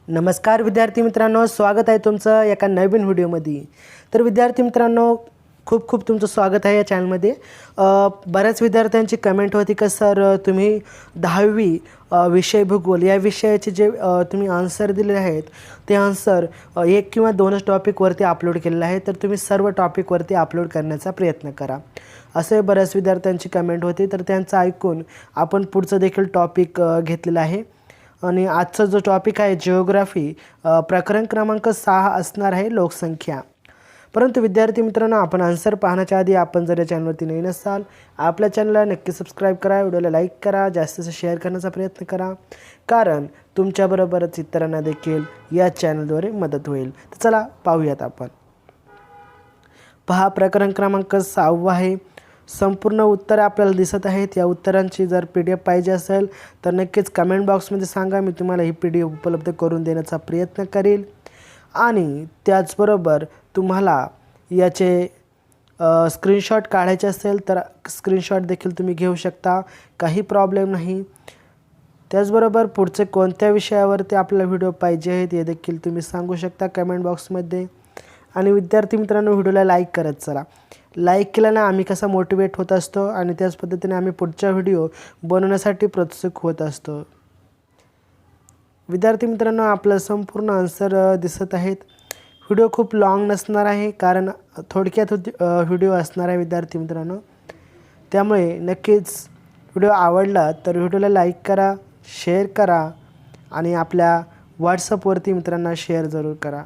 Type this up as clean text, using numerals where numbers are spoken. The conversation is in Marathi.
नमस्कार विद्यार्थी मित्रांनो, स्वागत आहे तुमचं एका नवीन व्हिडिओमध्ये। तर विद्यार्थी मित्रांनो, खूप खूप तुमचं स्वागत आहे या चॅनलमध्ये। बऱ्याच विद्यार्थ्यांची कमेंट होती की सर तुम्ही 10वी विषय भूगोल या विषयाचे जे तुम्ही आन्सर दिले आहेत ते आन्सर एक किंवा दोनच टॉपिकवरती अपलोड केलेले आहे, तर तुम्ही सर्व टॉपिकवरती अपलोड करण्याचा प्रयत्न करा, असे बऱ्याच विद्यार्थ्यांची कमेंट होती। तर त्यांचं ऐकून आपण पुढचं देखील टॉपिक घेतलेला आहे आणि आजचा जो टॉपिक आहे जिओग्राफी, प्रकरण क्रमांक 6 असणार आहे लोकसंख्या। परंतु विद्यार्थी मित्रांनो, आपण आन्सर पाहण्याच्या आधी आपण जर या चॅनलवरती नवीन असाल आपल्या चॅनलला नक्की सबस्क्राईब करा, व्हिडिओला लाईक करा, जास्तीत शेअर करण्याचा प्रयत्न करा, कारण तुमच्याबरोबरच इतरांना देखील या चॅनलद्वारे मदत होईल। तर चला पाहूयात आपण। पहा, प्रकरण क्रमांक 6 आहे। संपूर्ण उत्तरे आपल्याला दिसत आहेत। या उत्तरांची जर PDF पाहिजे असेल तर नक्कीच कमेंट बॉक्समध्ये सांगा, मी तुम्हाला ही PDF उपलब्ध करून देण्याचा प्रयत्न करेल। आणि त्याचबरोबर तुम्हाला याचे स्क्रीनशॉट काढायचे असेल तर स्क्रीनशॉट देखील तुम्ही घेऊ शकता, काही प्रॉब्लेम नाही। त्याचबरोबर पुढचे कोणत्या विषयावरती आपल्याला व्हिडिओ पाहिजे आहेत हे देखील तुम्ही सांगू शकता कमेंट बॉक्समध्ये। आणि विद्यार्थी मित्रांनो, व्हिडिओला लाईक करत चला, लाईक केल्याने आम्ही कसा मोटिवेट होत असतो आणि त्याच पद्धतीने आम्ही पुढचा व्हिडिओ बनवण्यासाठी प्रोत्सुक होत असतो। विद्यार्थी मित्रांनो, आपलं संपूर्ण आन्सर दिसत आहेत। व्हिडिओ खूप लॉंग नसणार आहे, कारण थोडक्यात व्हिडिओ असणार आहे विद्यार्थी मित्रांनो, त्यामुळे नक्कीच व्हिडिओ आवडला तर व्हिडिओला लाईक करा, शेअर करा आणि आपल्या व्हॉट्सअपवरती मित्रांना शेअर जरूर करा।